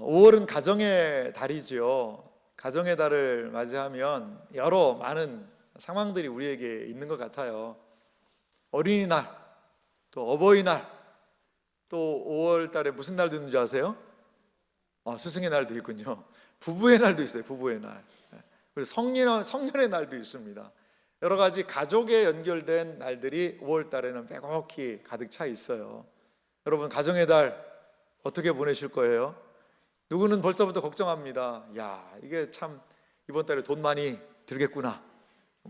5월은 가정의 달이지요. 가정의 달을 맞이하면 여러 많은 상황들이 우리에게 있는 것 같아요. 어린이날, 또 어버이날, 또 5월 달에 무슨 날도 있는 줄 아세요? 스승의 날도 있군요. 부부의 날도 있어요. 부부의 날. 그리고 성년의 날도 있습니다. 여러 가지 가족에 연결된 날들이 5월 달에는 빼곡히 가득 차 있어요. 여러분, 가정의 달 어떻게 보내실 거예요? 누구는 벌써부터 걱정합니다. 이게 참 이번 달에 돈 많이 들겠구나,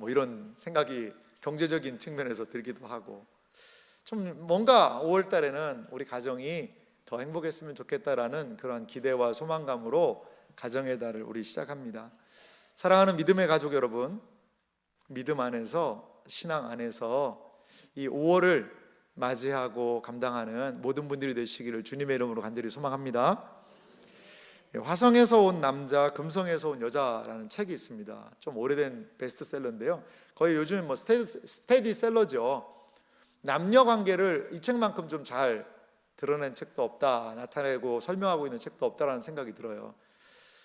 이런 생각이 경제적인 측면에서 들기도 하고, 좀 뭔가 5월 달에는 우리 가정이 더 행복했으면 좋겠다라는 그런 기대와 소망감으로 가정의 달을 우리 시작합니다. 사랑하는 믿음의 가족 여러분, 믿음 안에서, 신앙 안에서 이 5월을 맞이하고 감당하는 모든 분들이 되시기를 주님의 이름으로 간절히 소망합니다. 화성에서 온 남자, 금성에서 온 여자라는 책이 있습니다. 좀 오래된 베스트셀러인데요, 거의 요즘 스테디셀러죠. 남녀 관계를 이 책만큼 좀 잘 드러낸 책도 없다, 나타내고 설명하고 있는 책도 없다라는 생각이 들어요.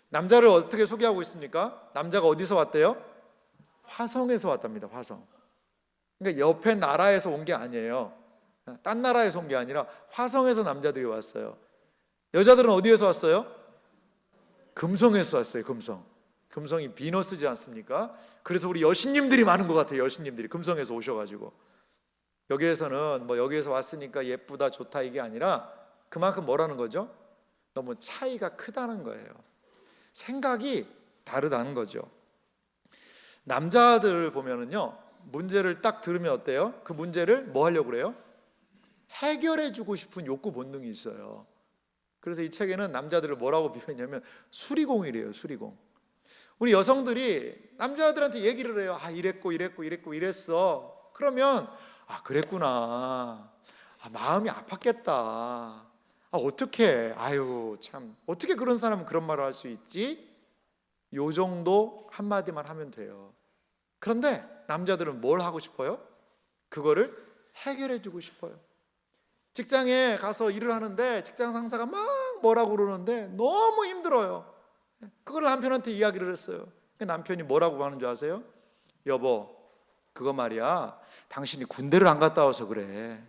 남자를 어떻게 소개하고 있습니까? 남자가 어디서 왔대요? 화성에서 왔답니다. 화성. 그러니까 옆에 나라에서 온 게 아니에요. 딴 나라에서 온 게 아니라 화성에서 남자들이 왔어요. 여자들은 어디에서 왔어요? 금성에서 왔어요. 금성이 비너스지 않습니까? 그래서 우리 여신님들이 많은 것 같아요. 여신님들이 금성에서 오셔가지고, 여기에서는 여기에서 왔으니까 예쁘다 좋다 이게 아니라 그만큼 뭐라는 거죠? 너무 차이가 크다는 거예요. 생각이 다르다는 거죠. 남자들 보면은요, 문제를 딱 들으면 어때요? 그 문제를 뭐 하려고 그래요? 해결해 주고 싶은 욕구 본능이 있어요. 그래서 이 책에는 남자들을 뭐라고 비유했냐면 수리공이래요. 수리공. 우리 여성들이 남자들한테 얘기를 해요. 이랬고 이랬어. 그러면 그랬구나. 마음이 아팠겠다. 어떻게, 참 어떻게 그런 사람은 그런 말을 할 수 있지? 요 정도 한마디만 하면 돼요. 그런데 남자들은 뭘 하고 싶어요? 그거를 해결해 주고 싶어요. 직장에 가서 일을 하는데 직장 상사가 막 뭐라고 그러는데 너무 힘들어요. 그걸 남편한테 이야기를 했어요. 남편이 뭐라고 하는 줄 아세요? 여보, 그거 말이야, 당신이 군대를 안 갔다 와서 그래.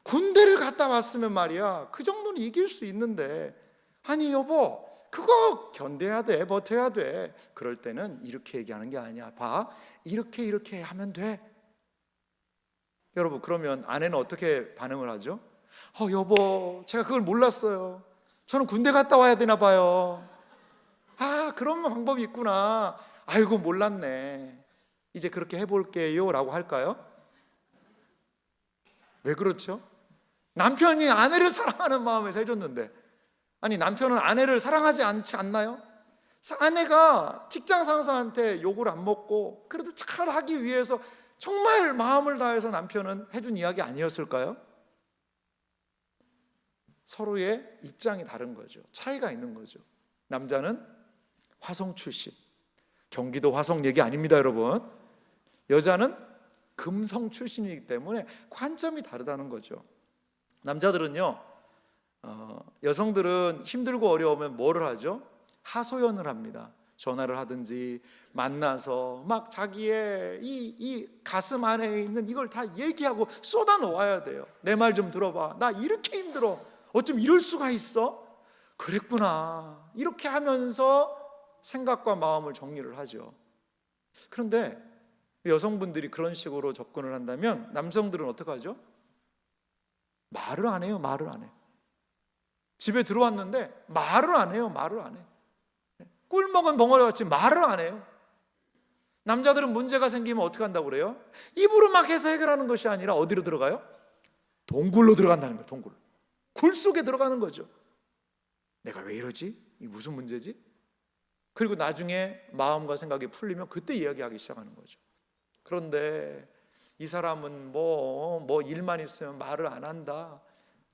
군대를 갔다 왔으면 말이야, 그 정도는 이길 수 있는데, 아니 여보, 그거 견뎌야 돼, 버텨야 돼. 그럴 때는 이렇게 얘기하는 게 아니야. 봐, 이렇게 하면 돼. 여러분, 그러면 아내는 어떻게 반응을 하죠? 여보, 제가 그걸 몰랐어요. 저는 군대 갔다 와야 되나 봐요. 그런 방법이 있구나. 아이고, 몰랐네. 이제 그렇게 해볼게요 라고 할까요? 왜 그렇죠? 남편이 아내를 사랑하는 마음에서 해줬는데, 아니 남편은 아내를 사랑하지 않지 않나요? 아내가 직장 상사한테 욕을 안 먹고 그래도 잘 하기 위해서 정말 마음을 다해서 남편은 해준 이야기 아니었을까요? 서로의 입장이 다른 거죠. 차이가 있는 거죠. 남자는 화성 출신, 경기도 화성 얘기 아닙니다 여러분. 여자는 금성 출신이기 때문에 관점이 다르다는 거죠. 남자들은요, 여성들은 힘들고 어려우면 뭐를 하죠? 하소연을 합니다. 전화를 하든지 만나서 막 자기의 이 가슴 안에 있는 이걸 다 얘기하고 쏟아 놓아야 돼요. 내 말 좀 들어봐. 나 이렇게 힘들어. 어쩜 이럴 수가 있어? 그랬구나. 이렇게 하면서 생각과 마음을 정리를 하죠. 그런데 여성분들이 그런 식으로 접근을 한다면 남성들은 어떻게 하죠? 말을 안 해요. 집에 들어왔는데 말을 안 해요. 꿀 먹은 벙어리같이 말을 안 해요. 남자들은 문제가 생기면 어떻게 한다고 그래요? 입으로 막 해서 해결하는 것이 아니라 어디로 들어가요? 동굴로 들어간다는 거예요. 동굴. 굴 속에 들어가는 거죠. 내가 왜 이러지? 이게 무슨 문제지? 그리고 나중에 마음과 생각이 풀리면 그때 이야기하기 시작하는 거죠. 그런데 이 사람은 뭐 일만 있으면 말을 안 한다.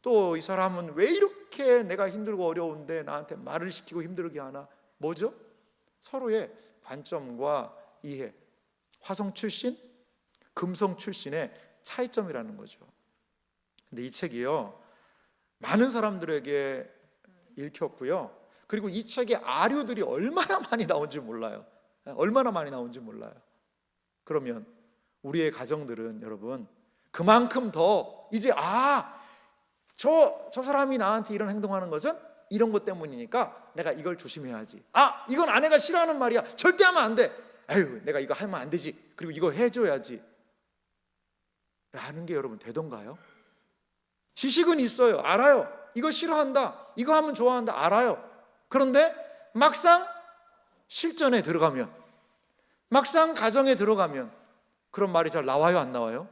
또 이 사람은 왜 이렇게 내가 힘들고 어려운데 나한테 말을 시키고 힘들게 하나? 뭐죠? 서로의 관점과 이해, 화성 출신, 금성 출신의 차이점이라는 거죠. 근데 이 책이요, 많은 사람들에게 읽혔고요. 그리고 이 책에 아류들이 얼마나 많이 나온지 몰라요. 얼마나 많이 나온지 몰라요. 그러면 우리의 가정들은 여러분 그만큼 더 이제 저 사람이 나한테 이런 행동하는 것은 이런 것 때문이니까 내가 이걸 조심해야지. 이건 아내가 싫어하는 말이야. 절대 하면 안 돼. 아유, 내가 이거 하면 안 되지. 그리고 이거 해줘야지. 라는 게 여러분 되던가요? 지식은 있어요. 알아요. 이거 싫어한다. 이거 하면 좋아한다. 알아요. 그런데 막상 실전에 들어가면, 막상 가정에 들어가면 그런 말이 잘 나와요? 안 나와요?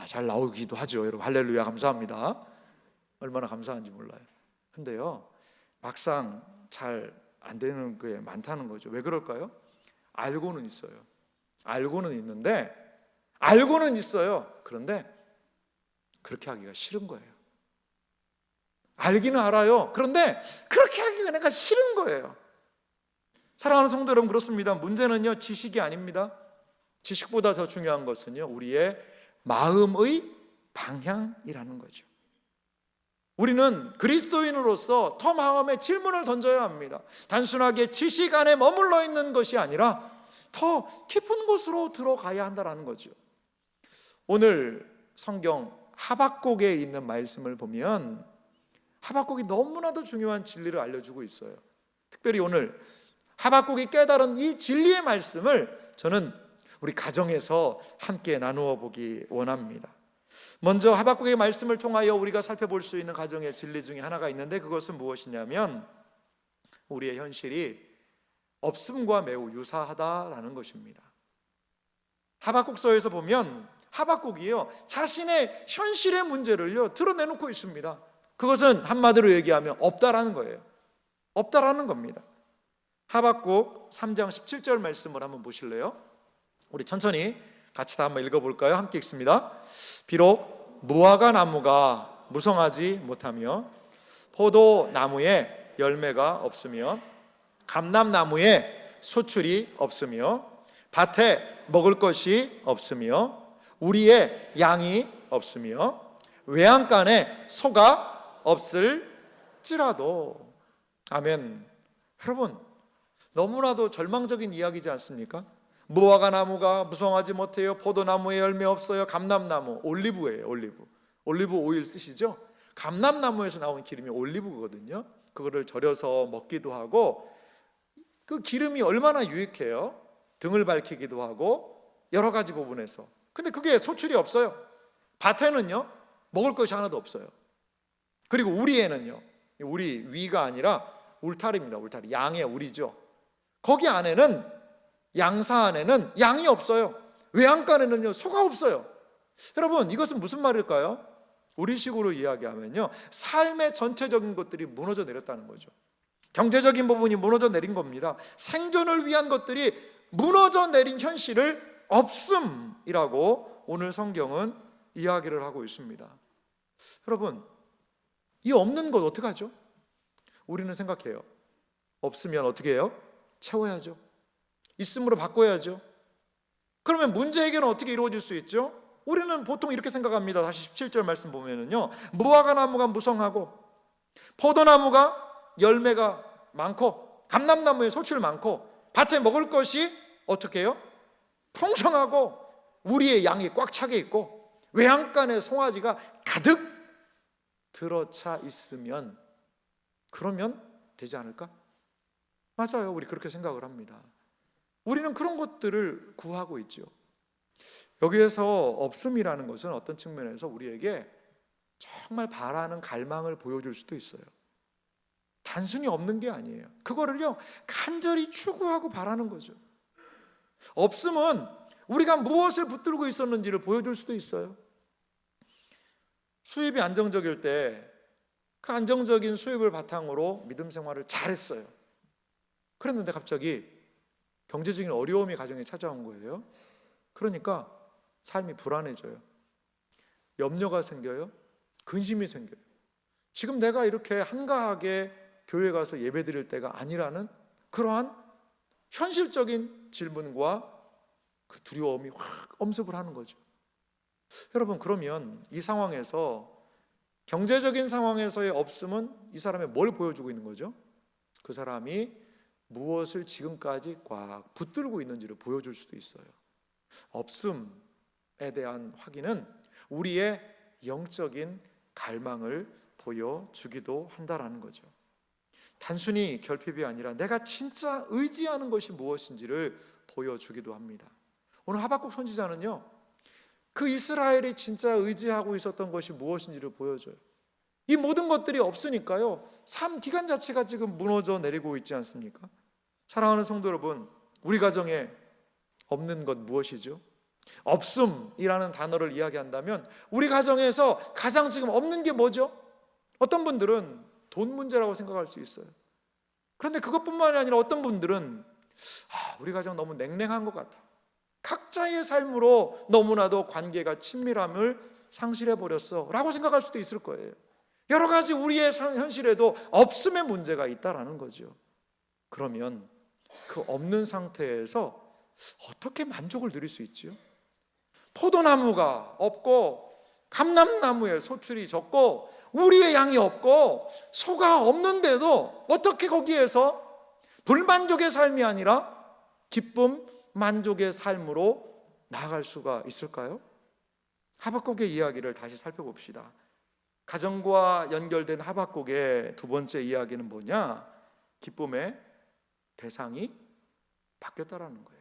잘 나오기도 하죠. 여러분 할렐루야 감사합니다. 얼마나 감사한지 몰라요. 근데요 막상 잘 안 되는 게 많다는 거죠. 왜 그럴까요? 알고는 있어요. 알고는 있는데 알고는 있어요. 그런데 그렇게 하기가 싫은 거예요. 알기는 알아요. 그런데 그렇게 하기가 내가 싫은 거예요. 사랑하는 성도 여러분, 그렇습니다. 문제는요 지식이 아닙니다. 지식보다 더 중요한 것은요 우리의 마음의 방향이라는 거죠. 우리는 그리스도인으로서 더 마음에 질문을 던져야 합니다. 단순하게 지식 안에 머물러 있는 것이 아니라 더 깊은 곳으로 들어가야 한다는 거죠. 오늘 성경 하박국에 있는 말씀을 보면 하박국이 너무나도 중요한 진리를 알려주고 있어요. 특별히 오늘 하박국이 깨달은 이 진리의 말씀을 저는 우리 가정에서 함께 나누어 보기 원합니다. 먼저 하박국의 말씀을 통하여 우리가 살펴볼 수 있는 가정의 진리 중에 하나가 있는데 그것은 무엇이냐면 우리의 현실이 없음과 매우 유사하다라는 것입니다. 하박국서에서 보면 하박국이요 자신의 현실의 문제를요 드러내놓고 있습니다. 그것은 한마디로 얘기하면 없다라는 거예요. 없다라는 겁니다. 하박국 3장 17절 말씀을 한번 보실래요? 우리 천천히 같이 다 한번 읽어볼까요? 함께 읽습니다. 비록 무화과 나무가 무성하지 못하며 포도나무에 열매가 없으며 감람나무에 소출이 없으며 밭에 먹을 것이 없으며 우리의 양이 없으며 외양간에 소가 없을지라도. 아멘. 여러분 너무나도 절망적인 이야기지 않습니까? 무화과 나무가 무성하지 못해요. 포도나무에 열매 없어요. 감람나무, 올리브예요. 올리브 오일 쓰시죠? 감람나무에서 나온 기름이 올리브거든요. 그거를 절여서 먹기도 하고 그 기름이 얼마나 유익해요. 등을 밝히기도 하고 여러 가지 부분에서. 근데 그게 소출이 없어요. 밭에는요 먹을 것이 하나도 없어요. 그리고 우리에는요, 우리 위가 아니라 울타리입니다. 울타리, 양의 우리죠. 거기 안에는 양사 안에는 양이 없어요. 외양간에는요 소가 없어요. 여러분 이것은 무슨 말일까요? 우리식으로 이야기하면요 삶의 전체적인 것들이 무너져 내렸다는 거죠. 경제적인 부분이 무너져 내린 겁니다. 생존을 위한 것들이 무너져 내린 현실을 없음이라고 오늘 성경은 이야기를 하고 있습니다. 여러분 이 없는 것 어떡하죠? 우리는 생각해요. 없으면 어떻게 해요? 채워야죠. 있음으로 바꿔야죠. 그러면 문제 해결은 어떻게 이루어질 수 있죠? 우리는 보통 이렇게 생각합니다. 다시 17절 말씀 보면은요 무화과 나무가 무성하고 포도나무가 열매가 많고 감람나무에 소출 많고 밭에 먹을 것이 어떻게 해요? 풍성하고 우리의 양이 꽉 차게 있고 외양간에 송아지가 가득 들어차 있으면 그러면 되지 않을까? 맞아요. 우리 그렇게 생각을 합니다. 우리는 그런 것들을 구하고 있죠. 여기에서 없음이라는 것은 어떤 측면에서 우리에게 정말 바라는 갈망을 보여줄 수도 있어요. 단순히 없는 게 아니에요. 그거를요 간절히 추구하고 바라는 거죠. 없음은 우리가 무엇을 붙들고 있었는지를 보여줄 수도 있어요. 수입이 안정적일 때 그 안정적인 수입을 바탕으로 믿음 생활을 잘했어요. 그랬는데 갑자기 경제적인 어려움이 가정에 찾아온 거예요. 그러니까 삶이 불안해져요. 염려가 생겨요. 근심이 생겨요. 지금 내가 이렇게 한가하게 교회 가서 예배 드릴 때가 아니라는 그러한 현실적인 질문과 그 두려움이 확 엄습을 하는 거죠. 여러분 그러면 이 상황에서 경제적인 상황에서의 없음은 이 사람이 뭘 보여주고 있는 거죠? 그 사람이 무엇을 지금까지 꽉 붙들고 있는지를 보여줄 수도 있어요. 없음에 대한 확인은 우리의 영적인 갈망을 보여주기도 한다라는 거죠. 단순히 결핍이 아니라 내가 진짜 의지하는 것이 무엇인지를 보여주기도 합니다. 오늘 하박국 선지자는요, 그 이스라엘이 진짜 의지하고 있었던 것이 무엇인지를 보여줘요. 이 모든 것들이 없으니까요, 삶 기간 자체가 지금 무너져 내리고 있지 않습니까? 사랑하는 성도 여러분, 우리 가정에 없는 것 무엇이죠? 없음이라는 단어를 이야기한다면 우리 가정에서 가장 지금 없는 게 뭐죠? 어떤 분들은 돈 문제라고 생각할 수 있어요. 그런데 그것뿐만이 아니라 어떤 분들은 우리 가정 너무 냉랭한 것 같아. 각자의 삶으로 너무나도 관계가 친밀함을 상실해버렸어 라고 생각할 수도 있을 거예요. 여러 가지 우리의 현실에도 없음의 문제가 있다라는 거죠. 그러면 그 없는 상태에서 어떻게 만족을 누릴 수 있지요? 포도나무가 없고 감람나무에 소출이 적고 우리의 양이 없고 소가 없는데도 어떻게 거기에서 불만족의 삶이 아니라 기쁨, 만족의 삶으로 나아갈 수가 있을까요? 하박국의 이야기를 다시 살펴봅시다. 가정과 연결된 하박국의 두 번째 이야기는 뭐냐? 기쁨의 대상이 바뀌었다라는 거예요.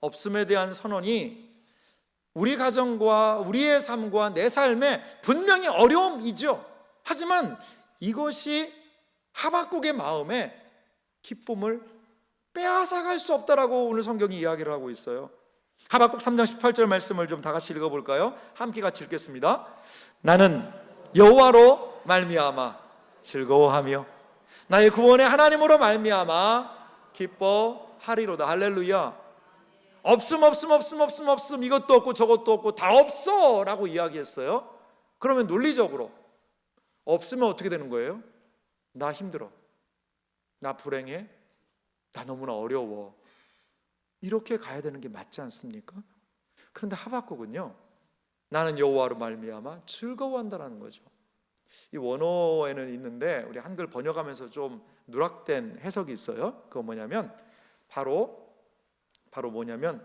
없음에 대한 선언이 우리 가정과 우리의 삶과 내 삶에 분명히 어려움이죠. 하지만 이것이 하박국의 마음에 기쁨을 빼앗아갈 수 없다라고 오늘 성경이 이야기를 하고 있어요. 하박국 3장 18절 말씀을 좀 다 같이 읽어볼까요? 함께 같이 읽겠습니다. 나는 여호와로 말미암아 즐거워하며 나의 구원의 하나님으로 말미암아 기뻐하리로다. 할렐루야. 없음 이것도 없고 저것도 없고 다 없어 라고 이야기했어요. 그러면 논리적으로 없으면 어떻게 되는 거예요? 나 힘들어, 나 불행해, 나 너무나 어려워, 이렇게 가야 되는 게 맞지 않습니까? 그런데 하박국은요, 나는 여호와로 말미암아 즐거워한다라는 거죠. 이 원어에는 있는데 우리 한글 번역하면서 좀 누락된 해석이 있어요. 그거 뭐냐면 바로 뭐냐면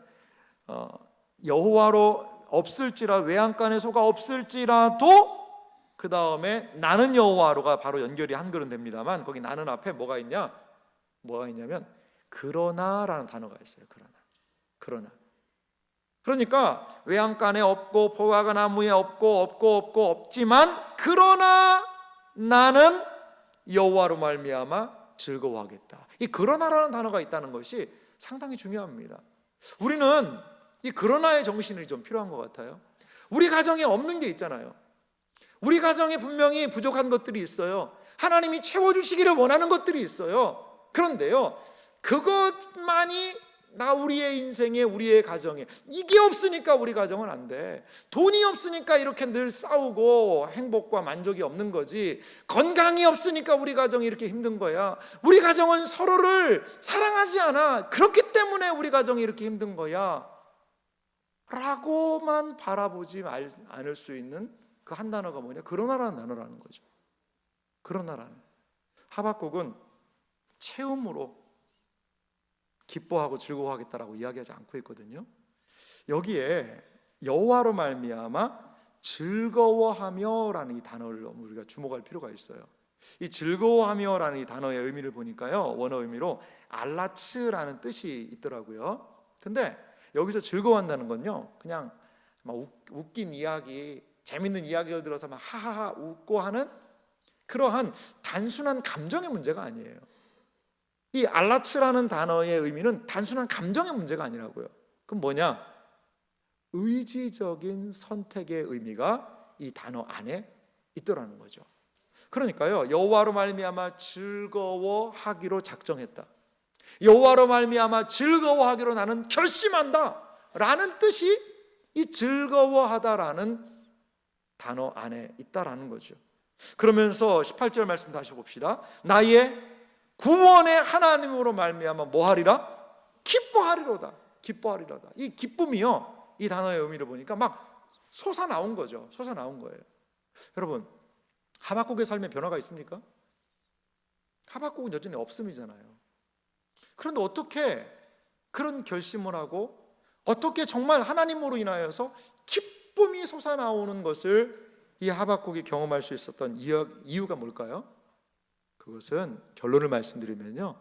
여호와로 없을지라 외양간에 소가 없을지라도 그 다음에 나는 여호와로가 바로 연결이 한글은 됩니다만 거기 나는 앞에 뭐가 있냐면 그러나라는 단어가 있어요. 그러나 그러니까 외양간에 없고 포화가 나무에 없지만 그러나 나는 여호와로 말미암아 즐거워하겠다. 이 그러나라는 단어가 있다는 것이 상당히 중요합니다. 우리는 이 그러나의 정신이 좀 필요한 것 같아요. 우리 가정에 없는 게 있잖아요. 우리 가정에 분명히 부족한 것들이 있어요. 하나님이 채워주시기를 원하는 것들이 있어요. 그런데요, 그것만이 우리의 인생에, 우리의 가정에 이게 없으니까 우리 가정은 안 돼. 돈이 없으니까 이렇게 늘 싸우고 행복과 만족이 없는 거지. 건강이 없으니까 우리 가정이 이렇게 힘든 거야. 우리 가정은 서로를 사랑하지 않아. 그렇기 때문에 우리 가정이 이렇게 힘든 거야 라고만 바라보지 않을 수 있는 그 한 단어가 뭐냐? 그러나라는 단어라는 거죠. 그러나라는. 하박국은 체험으로 기뻐하고 즐거워하겠다라고 이야기하지 않고 있거든요. 여기에 여호와로 말미암아 즐거워하며라는 이 단어를 우리가 주목할 필요가 있어요. 이 즐거워하며라는 이 단어의 의미를 보니까요, 원어 의미로 알라츠라는 뜻이 있더라고요. 근데 여기서 즐거워한다는 건요, 그냥 막 웃긴 이야기, 재밌는 이야기를 들어서 막 하하하 웃고 하는 그러한 단순한 감정의 문제가 아니에요. 이 알라츠라는 단어의 의미는 단순한 감정의 문제가 아니라고요. 그럼 뭐냐? 의지적인 선택의 의미가 이 단어 안에 있더라는 거죠. 그러니까요, 여호와로 말미암아 즐거워하기로 작정했다, 여호와로 말미암아 즐거워하기로 나는 결심한다 라는 뜻이 이 즐거워하다라는 단어 안에 있다라는 거죠. 그러면서 18절 말씀 다시 봅시다. 나의 구원의 하나님으로 말미암아 뭐하리라? 기뻐하리로다. 이 기쁨이요, 이 단어의 의미를 보니까 막 솟아나온 거죠. 솟아나온 거예요. 여러분, 하박국의 삶에 변화가 있습니까? 하박국은 여전히 없음이잖아요. 그런데 어떻게 그런 결심을 하고 어떻게 정말 하나님으로 인하여서 기쁨이 솟아나오는 것을 이 하박국이 경험할 수 있었던 이유가 뭘까요? 그것은 결론을 말씀드리면요,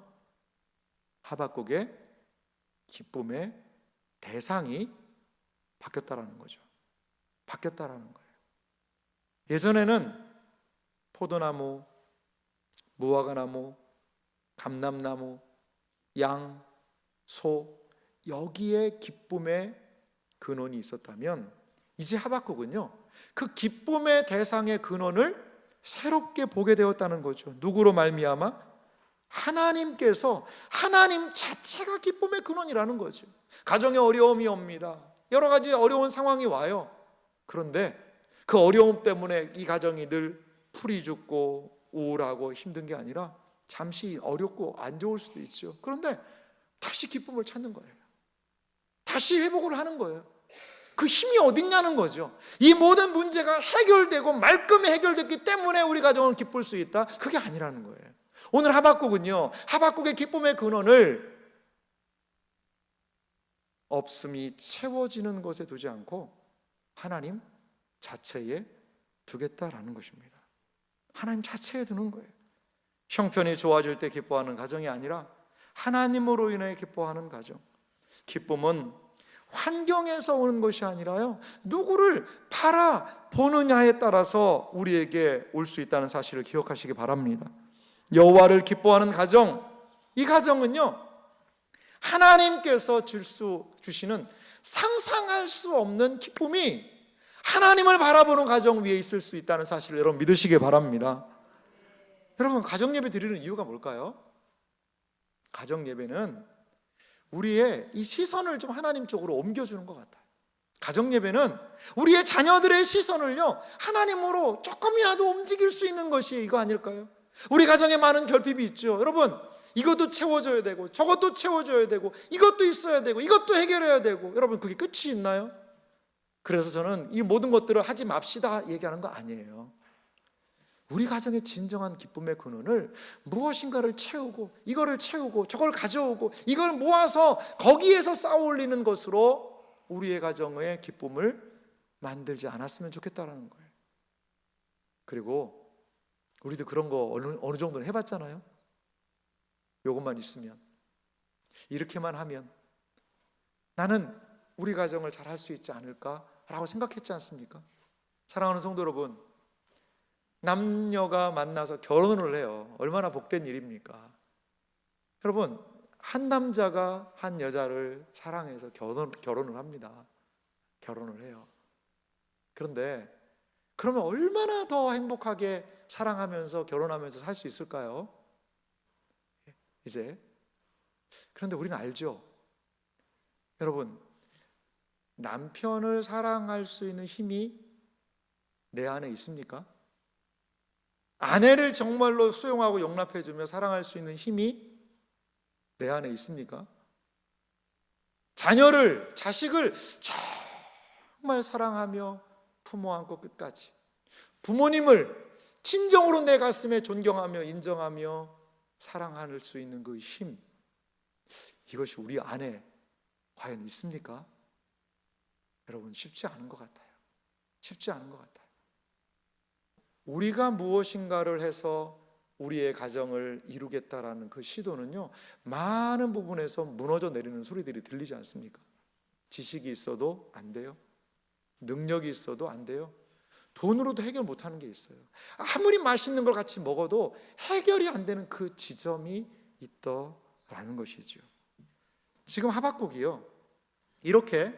하박국의 기쁨의 대상이 바뀌었다라는 거죠. 바뀌었다라는 거예요. 예전에는 포도나무, 무화과나무, 감람나무, 양, 소, 여기에 기쁨의 근원이 있었다면 이제 하박국은요, 그 기쁨의 대상의 근원을 새롭게 보게 되었다는 거죠. 누구로 말미암아? 하나님께서, 하나님 자체가 기쁨의 근원이라는 거죠. 가정에 어려움이 옵니다. 여러 가지 어려운 상황이 와요. 그런데 그 어려움 때문에 이 가정이 늘 풀이 죽고 우울하고 힘든 게 아니라 잠시 어렵고 안 좋을 수도 있죠. 그런데 다시 기쁨을 찾는 거예요. 다시 회복을 하는 거예요. 그 힘이 어딨냐는 거죠. 이 모든 문제가 해결되고 말끔히 해결됐기 때문에 우리 가정은 기쁠 수 있다? 그게 아니라는 거예요. 오늘 하박국은요, 하박국의 기쁨의 근원을 없음이 채워지는 것에 두지 않고 하나님 자체에 두겠다라는 것입니다. 하나님 자체에 두는 거예요. 형편이 좋아질 때 기뻐하는 가정이 아니라 하나님으로 인해 기뻐하는 가정. 기쁨은 환경에서 오는 것이 아니라요, 누구를 바라보느냐에 따라서 우리에게 올 수 있다는 사실을 기억하시기 바랍니다. 여호와를 기뻐하는 가정, 이 가정은요, 하나님께서 주시는 상상할 수 없는 기쁨이 하나님을 바라보는 가정 위에 있을 수 있다는 사실을 여러분 믿으시기 바랍니다. 여러분, 가정 예배 드리는 이유가 뭘까요? 가정 예배는 우리의 이 시선을 좀 하나님 쪽으로 옮겨주는 것 같아요. 가정 예배는 우리의 자녀들의 시선을요, 하나님으로 조금이라도 움직일 수 있는 것이 이거 아닐까요? 우리 가정에 많은 결핍이 있죠. 여러분, 이것도 채워줘야 되고 저것도 채워줘야 되고 이것도 있어야 되고 이것도 해결해야 되고, 여러분 그게 끝이 있나요? 그래서 저는 이 모든 것들을 하지 맙시다 얘기하는 거 아니에요. 우리 가정의 진정한 기쁨의 근원을 무엇인가를 채우고 이거를 채우고 저걸 가져오고 이걸 모아서 거기에서 쌓아올리는 것으로 우리의 가정의 기쁨을 만들지 않았으면 좋겠다라는 거예요. 그리고 우리도 그런 거 어느 정도는 해봤잖아요. 요것만 있으면, 이렇게만 하면 나는 우리 가정을 잘 할 수 있지 않을까라고 생각했지 않습니까? 사랑하는 성도 여러분, 남녀가 만나서 결혼을 해요. 얼마나 복된 일입니까? 여러분, 한 남자가 한 여자를 사랑해서 결혼을 합니다. 결혼을 해요. 그런데 그러면 얼마나 더 행복하게 사랑하면서 결혼하면서 살 수 있을까요? 이제. 그런데 우리는 알죠? 여러분, 남편을 사랑할 수 있는 힘이 내 안에 있습니까? 아내를 정말로 수용하고 용납해주며 사랑할 수 있는 힘이 내 안에 있습니까? 자식을 정말 사랑하며 품어 안고 끝까지, 부모님을 진정으로 내 가슴에 존경하며 인정하며 사랑할 수 있는 그 힘, 이것이 우리 안에 과연 있습니까? 여러분, 쉽지 않은 것 같아요. 쉽지 않은 것 같아요. 우리가 무엇인가를 해서 우리의 가정을 이루겠다라는 그 시도는요, 많은 부분에서 무너져 내리는 소리들이 들리지 않습니까? 지식이 있어도 안 돼요. 능력이 있어도 안 돼요. 돈으로도 해결 못하는 게 있어요. 아무리 맛있는 걸 같이 먹어도 해결이 안 되는 그 지점이 있더라는 것이죠. 지금 하박국이요, 이렇게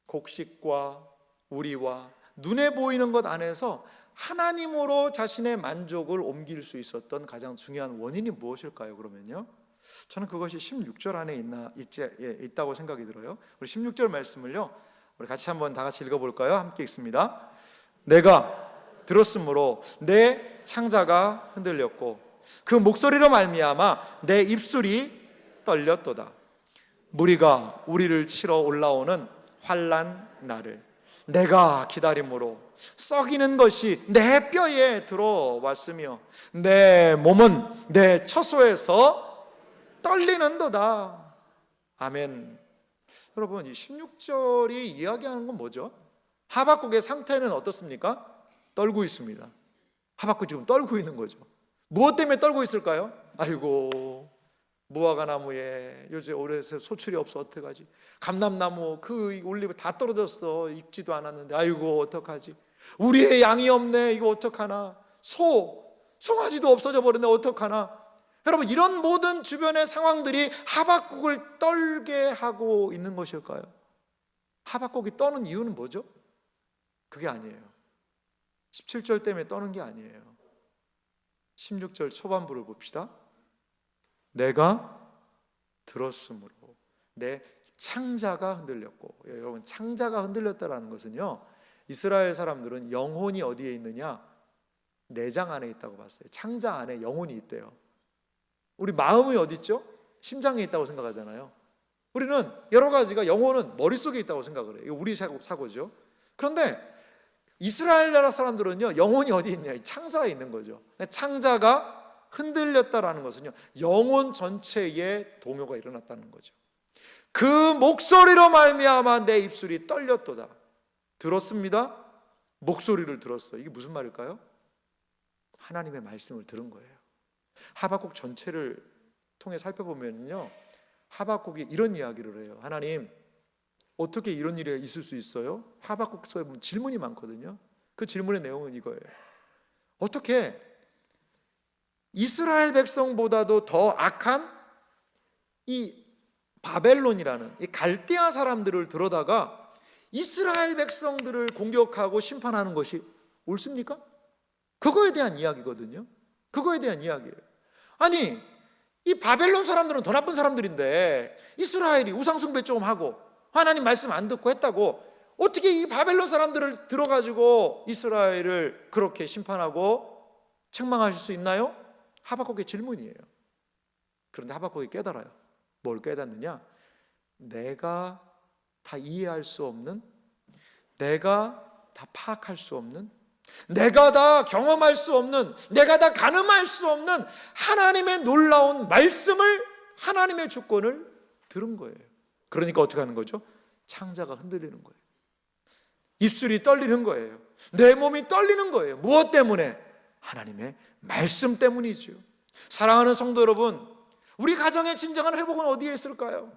곡식과 우리와 눈에 보이는 것 안에서 하나님으로 자신의 만족을 옮길 수 있었던 가장 중요한 원인이 무엇일까요? 그러면요, 저는 그것이 16절 안에 있다고 생각이 들어요. 우리 16절 말씀을요, 우리 같이 한번 다 같이 읽어볼까요? 함께 읽습니다. 내가 들었으므로 내 창자가 흔들렸고 그 목소리로 말미암아 내 입술이 떨렸도다. 무리가 우리를 치러 올라오는 환난 날을 내가 기다림으로 썩이는 것이 내 뼈에 들어왔으며 내 몸은 내 처소에서 떨리는도다. 아멘. 여러분, 이 16절이 이야기하는 건 뭐죠? 하박국의 상태는 어떻습니까? 떨고 있습니다. 하박국 지금 떨고 있는 거죠. 무엇 때문에 떨고 있을까요? 아이고, 무화과 나무에 요즘 올해 소출이 없어 어떡하지? 감람나무 그 올리브 다 떨어졌어, 익지도 않았는데 아이고 어떡하지? 우리의 양이 없네, 이거 어떡하나? 송아지도 없어져 버렸네, 어떡하나? 여러분, 이런 모든 주변의 상황들이 하박국을 떨게 하고 있는 것일까요? 하박국이 떠는 이유는 뭐죠? 그게 아니에요. 17절 때문에 떠는 게 아니에요. 16절 초반부를 봅시다. 내가 들었으므로 내 창자가 흔들렸고, 여러분, 창자가 흔들렸다는 것은요, 이스라엘 사람들은 영혼이 어디에 있느냐? 내장 안에 있다고 봤어요. 창자 안에 영혼이 있대요. 우리 마음이 어디 있죠? 심장에 있다고 생각하잖아요. 우리는 여러 가지가, 영혼은 머릿속에 있다고 생각을 해요. 이거 우리 사고죠. 그런데 이스라엘 나라 사람들은요, 영혼이 어디 있냐? 창자에 있는 거죠. 창자가 흔들렸다라는 것은요, 영혼 전체에 동요가 일어났다는 거죠. 그 목소리로 말미암아 내 입술이 떨렸도다. 들었습니다. 목소리를 들었어요. 이게 무슨 말일까요? 하나님의 말씀을 들은 거예요. 하박국 전체를 통해 살펴보면요, 하박국이 이런 이야기를 해요. 하나님, 어떻게 이런 일이 있을 수 있어요? 하박국서에 보면 질문이 많거든요. 그 질문의 내용은 이거예요. 어떻게 이스라엘 백성보다도 더 악한 이 바벨론이라는 이 갈대아 사람들을 들어다가 이스라엘 백성들을 공격하고 심판하는 것이 옳습니까? 그거에 대한 이야기거든요. 그거에 대한 이야기예요. 아니, 이 바벨론 사람들은 더 나쁜 사람들인데 이스라엘이 우상숭배 좀 하고 하나님 말씀 안 듣고 했다고 어떻게 이 바벨론 사람들을 들어가지고 이스라엘을 그렇게 심판하고 책망하실 수 있나요? 하박국의 질문이에요. 그런데 하박국이 깨달아요. 뭘 깨닫느냐? 내가 다 이해할 수 없는, 내가 다 파악할 수 없는, 내가 다 경험할 수 없는, 내가 다 가늠할 수 없는 하나님의 놀라운 말씀을, 하나님의 주권을 들은 거예요. 그러니까 어떻게 하는 거죠? 창자가 흔들리는 거예요. 입술이 떨리는 거예요. 내 몸이 떨리는 거예요. 무엇 때문에? 하나님의 말씀 때문이죠. 사랑하는 성도 여러분, 우리 가정의 진정한 회복은 어디에 있을까요?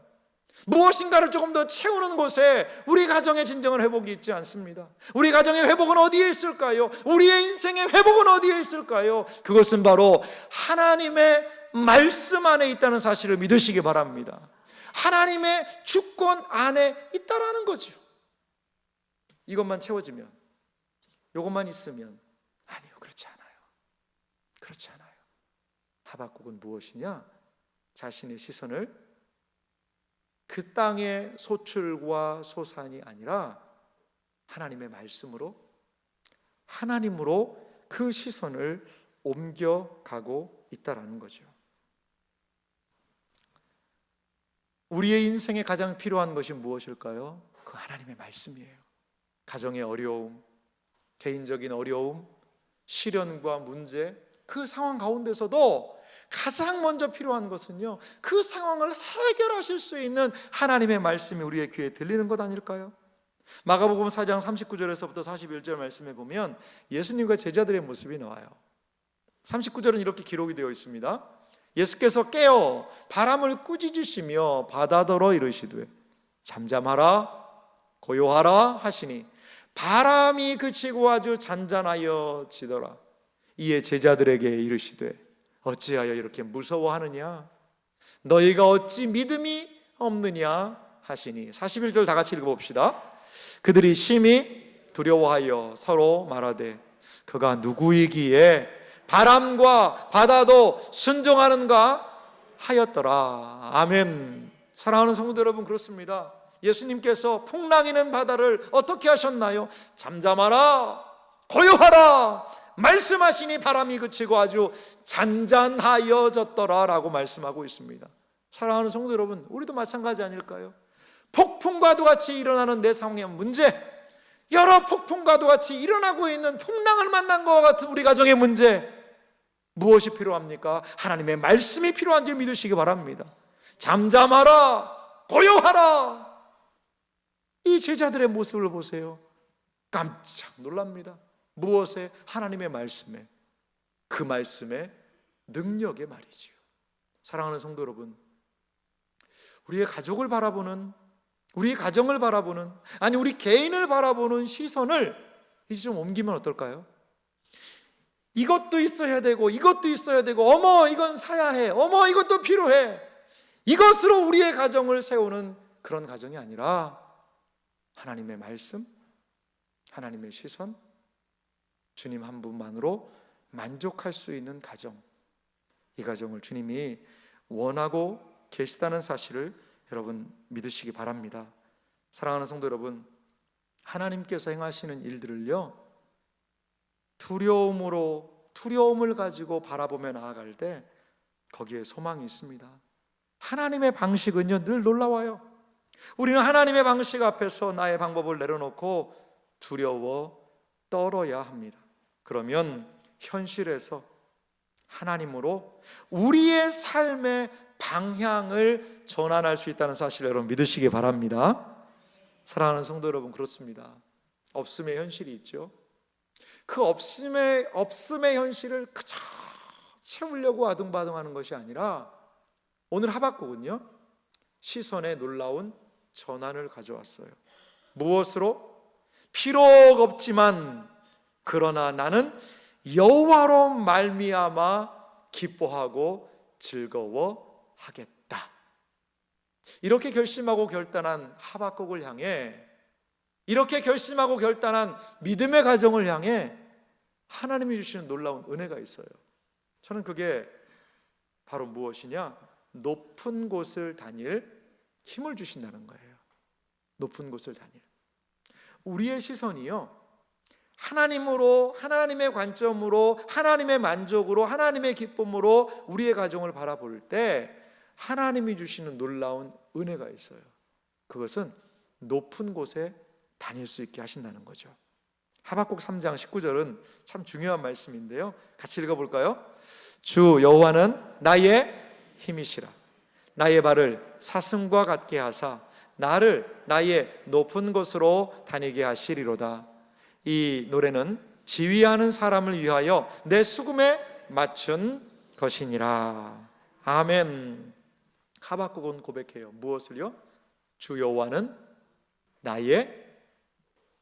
무엇인가를 조금 더 채우는 곳에 우리 가정의 진정한 회복이 있지 않습니다. 우리 가정의 회복은 어디에 있을까요? 우리의 인생의 회복은 어디에 있을까요? 그것은 바로 하나님의 말씀 안에 있다는 사실을 믿으시기 바랍니다. 하나님의 주권 안에 있다라는 거죠. 이것만 채워지면, 이것만 있으면, 아니요, 그렇지 않아요. 그렇지 않아요. 하박국은 무엇이냐? 자신의 시선을 그 땅의 소출과 소산이 아니라 하나님의 말씀으로, 하나님으로 그 시선을 옮겨가고 있다라는 거죠. 우리의 인생에 가장 필요한 것이 무엇일까요? 그 하나님의 말씀이에요. 가정의 어려움, 개인적인 어려움, 시련과 문제, 그 상황 가운데서도 가장 먼저 필요한 것은요, 그 상황을 해결하실 수 있는 하나님의 말씀이 우리의 귀에 들리는 것 아닐까요? 마가복음 4장 39절에서부터 41절 말씀에 보면 예수님과 제자들의 모습이 나와요. 39절은 이렇게 기록이 되어 있습니다. 예수께서 깨어 바람을 꾸짖으시며 바다더러 이르시되 잠잠하라 고요하라 하시니 바람이 그치고 아주 잔잔하여 지더라. 이에 제자들에게 이르시되 어찌하여 이렇게 무서워하느냐? 너희가 어찌 믿음이 없느냐 하시니. 41절 다 같이 읽어봅시다. 그들이 심히 두려워하여 서로 말하되 그가 누구이기에 바람과 바다도 순종하는가 하였더라. 아멘. 사랑하는 성도 여러분, 그렇습니다. 예수님께서 풍랑이는 바다를 어떻게 하셨나요? 잠잠하라 고요하라 말씀하시니 바람이 그치고 아주 잔잔하여졌더라 라고 말씀하고 있습니다. 사랑하는 성도 여러분, 우리도 마찬가지 아닐까요? 폭풍과도 같이 일어나는 내 상황의 문제, 여러 폭풍과도 같이 일어나고 있는 풍랑을 만난 것과 같은 우리 가정의 문제, 무엇이 필요합니까? 하나님의 말씀이 필요한 줄 믿으시기 바랍니다. 잠잠하라, 고요하라. 이 제자들의 모습을 보세요. 깜짝 놀랍니다. 무엇에? 하나님의 말씀에, 그 말씀의 능력의 말이지요. 사랑하는 성도 여러분, 우리의 가족을 바라보는, 우리 가정을 바라보는, 아니 우리 개인을 바라보는 시선을 이제 좀 옮기면 어떨까요? 이것도 있어야 되고 이것도 있어야 되고, 어머 이건 사야 해, 어머 이것도 필요해, 이것으로 우리의 가정을 세우는 그런 가정이 아니라 하나님의 말씀, 하나님의 시선, 주님 한 분만으로 만족할 수 있는 가정, 이 가정을 주님이 원하고 계시다는 사실을 여러분 믿으시기 바랍니다. 사랑하는 성도 여러분, 하나님께서 행하시는 일들을요, 두려움을 가지고 바라보며 나아갈 때 거기에 소망이 있습니다. 하나님의 방식은요 늘 놀라워요. 우리는 하나님의 방식 앞에서 나의 방법을 내려놓고 두려워 떨어야 합니다. 그러면 현실에서 하나님으로 우리의 삶의 방향을 전환할 수 있다는 사실을 여러분 믿으시기 바랍니다. 사랑하는 성도 여러분, 그렇습니다. 없음의 현실이 있죠. 그 없음의 현실을 그저 채우려고 아둥바둥하는 것이 아니라 오늘 하박국은요 시선의 놀라운 전환을 가져왔어요. 무엇으로? 필요가 없지만 그러나 나는 여호와로 말미암아 기뻐하고 즐거워하겠다. 이렇게 결심하고 결단한 하박국을 향해, 이렇게 결심하고 결단한 믿음의 가정을 향해 하나님이 주시는 놀라운 은혜가 있어요. 저는 그게 바로 무엇이냐? 높은 곳을 다닐 힘을 주신다는 거예요. 높은 곳을 다닐. 우리의 시선이요, 하나님으로, 하나님의 관점으로, 하나님의 만족으로, 하나님의 기쁨으로 우리의 가정을 바라볼 때 하나님이 주시는 놀라운 은혜가 있어요. 그것은 높은 곳에 다닐 수 있게 하신다는 거죠. 하박국 3장 19절은 참 중요한 말씀인데요, 같이 읽어볼까요? 주 여호와는 나의 힘이시라. 나의 발을 사슴과 같게 하사 나를 나의 높은 곳으로 다니게 하시리로다. 이 노래는 지휘하는 사람을 위하여 내 수금에 맞춘 것이니라. 아멘. 하박국은 고백해요. 무엇을요? 주 여호와는 나의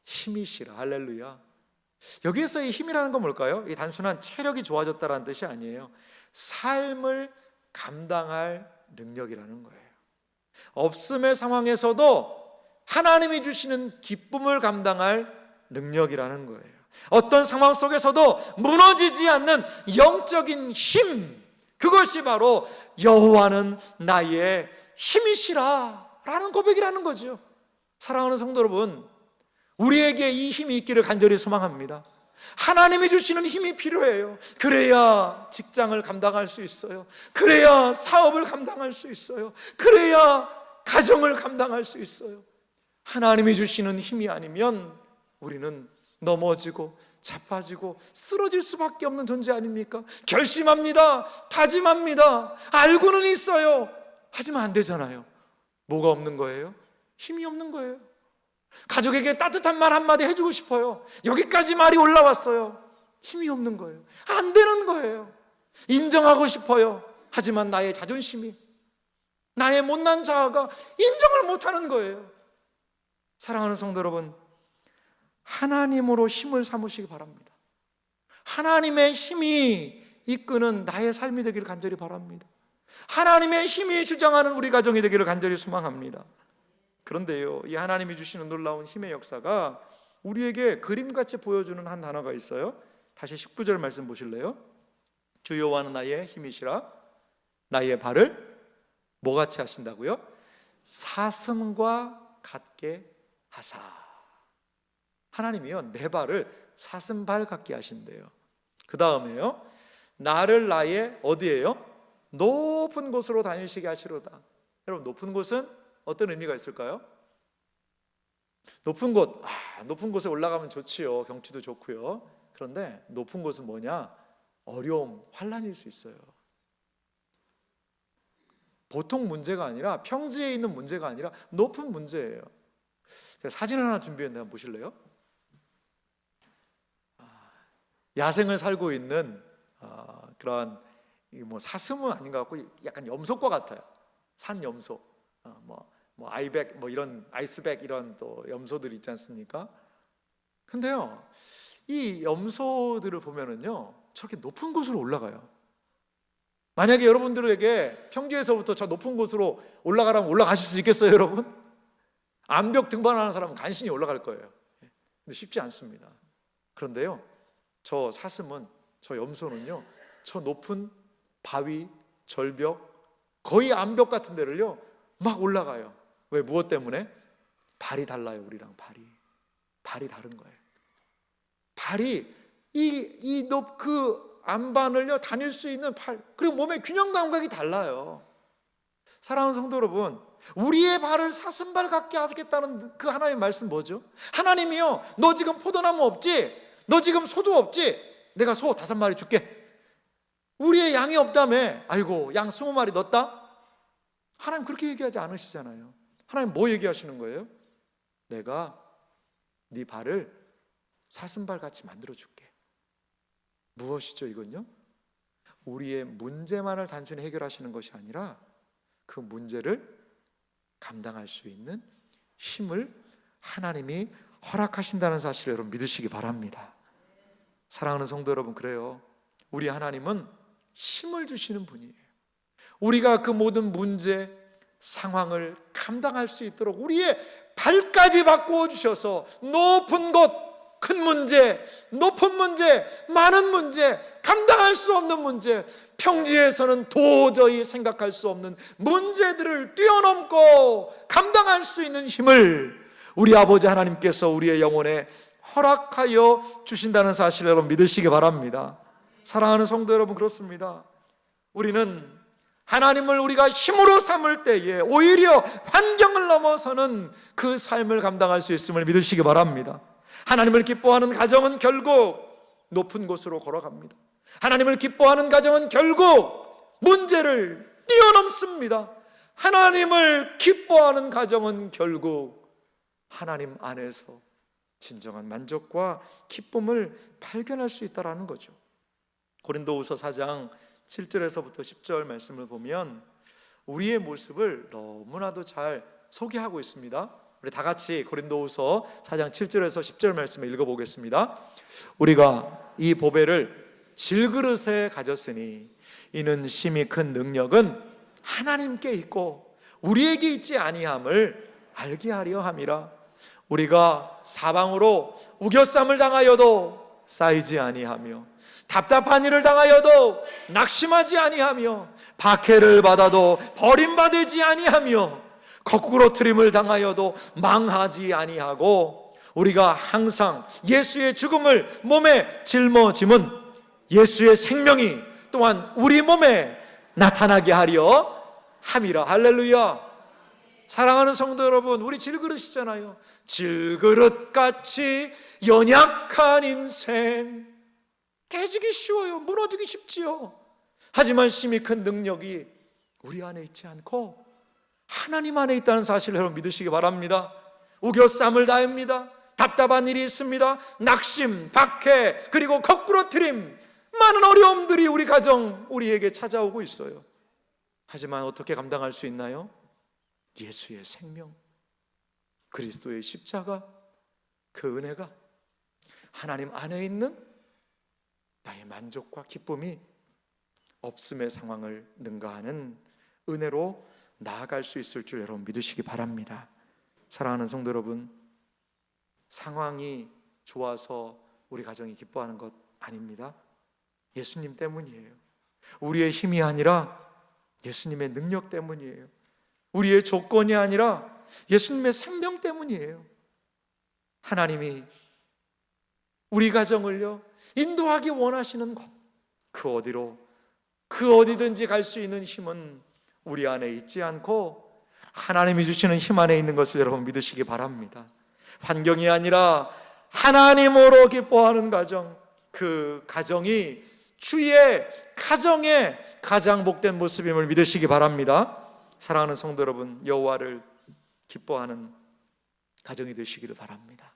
힘이시라. 할렐루야. 여기에서 이 힘이라는 건 뭘까요? 이 단순한 체력이 좋아졌다는 뜻이 아니에요. 삶을 감당할 능력이라는 거예요. 없음의 상황에서도 하나님이 주시는 기쁨을 감당할 능력이라는 거예요. 어떤 상황 속에서도 무너지지 않는 영적인 힘, 그것이 바로 여호와는 나의 힘이시라 라는 고백이라는 거죠. 사랑하는 성도 여러분, 우리에게 이 힘이 있기를 간절히 소망합니다. 하나님이 주시는 힘이 필요해요. 그래야 직장을 감당할 수 있어요. 그래야 사업을 감당할 수 있어요. 그래야 가정을 감당할 수 있어요. 하나님이 주시는 힘이 아니면 우리는 넘어지고 자빠지고 쓰러질 수밖에 없는 존재 아닙니까? 결심합니다. 다짐합니다. 알고는 있어요. 하지만 안 되잖아요. 뭐가 없는 거예요? 힘이 없는 거예요. 가족에게 따뜻한 말 한마디 해주고 싶어요. 여기까지 말이 올라왔어요. 힘이 없는 거예요. 안 되는 거예요. 인정하고 싶어요. 하지만 나의 자존심이, 나의 못난 자아가 인정을 못하는 거예요. 사랑하는 성도 여러분, 하나님으로 힘을 삼으시기 바랍니다. 하나님의 힘이 이끄는 나의 삶이 되기를 간절히 바랍니다. 하나님의 힘이 주장하는 우리 가정이 되기를 간절히 소망합니다. 그런데요, 이 하나님이 주시는 놀라운 힘의 역사가 우리에게 그림같이 보여주는 한 단어가 있어요. 다시 19절 말씀 보실래요? 주 여호와는 나의 힘이시라. 나의 발을 뭐같이 하신다고요? 사슴과 같게 하사. 하나님이요, 내 발을 사슴발 같게 하신대요. 그 다음에요, 나를 나의 어디예요? 높은 곳으로 다니시게 하시로다. 여러분, 높은 곳은 어떤 의미가 있을까요? 높은 곳에 올라가면 좋지요. 경치도 좋고요. 그런데 높은 곳은 뭐냐? 어려움, 환난일 수 있어요. 보통 문제가 아니라, 평지에 있는 문제가 아니라 높은 문제예요. 제가 사진 하나 준비했는데 한번 보실래요? 야생을 살고 있는 그런 사슴은 아닌 것 같고 약간 염소과 같아요. 산 염소, 아이백, 이런 아이스백, 이런 또 염소들이 있지 않습니까? 근데요, 이 염소들을 보면은요, 저렇게 높은 곳으로 올라가요. 만약에 여러분들에게 평지에서부터 저 높은 곳으로 올라가라면 올라가실 수 있겠어요, 여러분? 암벽 등반하는 사람은 간신히 올라갈 거예요. 근데 쉽지 않습니다. 그런데요, 저 사슴은, 저 염소는요, 저 높은 바위, 절벽, 거의 암벽 같은 데를요 막 올라가요. 왜? 무엇 때문에? 발이 달라요. 우리랑 발이 다른 거예요. 발이 그 안반을요 다닐 수 있는 발, 그리고 몸의 균형 감각이 달라요. 사랑하는 성도 여러분, 우리의 발을 사슴발 같게 하겠다는 그 하나님의 말씀 뭐죠? 하나님이요, 너 지금 포도나무 없지? 너 지금 소도 없지? 내가 소 5마리 줄게. 우리의 양이 없다며. 아이고, 양 20마리 넣었다? 하나님 그렇게 얘기하지 않으시잖아요. 하나님 뭐 얘기하시는 거예요? 내가 네 발을 사슴발 같이 만들어 줄게. 무엇이죠 이건요? 우리의 문제만을 단순히 해결하시는 것이 아니라 그 문제를 감당할 수 있는 힘을 하나님이 허락하신다는 사실을 여러분 믿으시기 바랍니다. 사랑하는 성도 여러분, 그래요. 우리 하나님은 힘을 주시는 분이에요. 우리가 그 모든 문제, 상황을 감당할 수 있도록 우리의 발까지 바꾸어 주셔서 높은 곳, 큰 문제, 높은 문제, 많은 문제, 감당할 수 없는 문제, 평지에서는 도저히 생각할 수 없는 문제들을 뛰어넘고 감당할 수 있는 힘을 우리 아버지 하나님께서 우리의 영혼에 허락하여 주신다는 사실을 여러분 믿으시기 바랍니다. 사랑하는 성도 여러분, 그렇습니다. 우리는 하나님을 우리가 힘으로 삼을 때에 오히려 환경을 넘어서는 그 삶을 감당할 수 있음을 믿으시기 바랍니다. 하나님을 기뻐하는 가정은 결국 높은 곳으로 걸어갑니다. 하나님을 기뻐하는 가정은 결국 문제를 뛰어넘습니다. 하나님을 기뻐하는 가정은 결국 하나님 안에서 진정한 만족과 기쁨을 발견할 수 있다는 거죠. 고린도후서 4장 7절에서부터 10절 말씀을 보면 우리의 모습을 너무나도 잘 소개하고 있습니다. 우리 다 같이 고린도후서 4장 7절에서 10절 말씀을 읽어보겠습니다. 우리가 이 보배를 질그릇에 가졌으니 이는 심히 큰 능력은 하나님께 있고 우리에게 있지 아니함을 알게 하려 함이라. 우리가 사방으로 우겨쌈을 당하여도 쌓이지 아니하며 답답한 일을 당하여도 낙심하지 아니하며 박해를 받아도 버림받지 아니하며 거꾸로 트림을 당하여도 망하지 아니하고 우리가 항상 예수의 죽음을 몸에 짊어짐은 예수의 생명이 또한 우리 몸에 나타나게 하려 함이라. 할렐루야. 사랑하는 성도 여러분, 우리 질그릇이잖아요. 질그릇같이 연약한 인생, 깨지기 쉬워요. 무너지기 쉽지요. 하지만 심히 큰 능력이 우리 안에 있지 않고 하나님 안에 있다는 사실을 여러분 믿으시기 바랍니다. 우겨쌈을 다합니다. 답답한 일이 있습니다. 낙심, 박해, 그리고 거꾸로 트림, 많은 어려움들이 우리 가정, 우리에게 찾아오고 있어요. 하지만 어떻게 감당할 수 있나요? 예수의 생명, 그리스도의 십자가, 그 은혜가 하나님 안에 있는 나의 만족과 기쁨이 없음의 상황을 능가하는 은혜로 나아갈 수 있을 줄 여러분 믿으시기 바랍니다. 사랑하는 성도 여러분, 상황이 좋아서 우리 가정이 기뻐하는 것 아닙니다. 예수님 때문이에요. 우리의 힘이 아니라 예수님의 능력 때문이에요. 우리의 조건이 아니라 예수님의 생명 때문이에요. 하나님이 우리 가정을요 인도하기 원하시는 곳, 그 어디로, 그 어디든지 갈 수 있는 힘은 우리 안에 있지 않고 하나님이 주시는 힘 안에 있는 것을 여러분 믿으시기 바랍니다. 환경이 아니라 하나님으로 기뻐하는 가정, 그 가정이 주의 가정의 가장 복된 모습임을 믿으시기 바랍니다. 사랑하는 성도 여러분, 여호와를 기뻐하는 가정이 되시기를 바랍니다.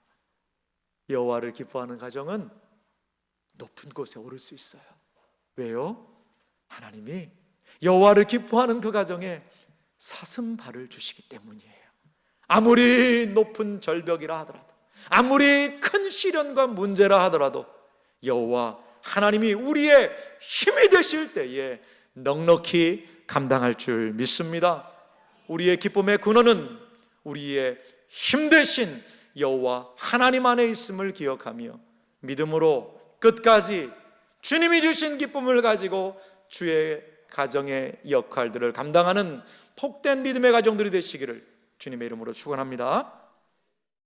여호와를 기뻐하는 가정은 높은 곳에 오를 수 있어요. 왜요? 하나님이 여호와를 기뻐하는 그 가정에 사슴발을 주시기 때문이에요. 아무리 높은 절벽이라 하더라도, 아무리 큰 시련과 문제라 하더라도 여호와 하나님이 우리의 힘이 되실 때에 넉넉히 감당할 줄 믿습니다. 우리의 기쁨의 근원은 우리의 힘 되신 여호와 하나님 안에 있음을 기억하며 믿음으로 끝까지 주님이 주신 기쁨을 가지고 주의 가정의 역할들을 감당하는 복된 믿음의 가정들이 되시기를 주님의 이름으로 축원합니다.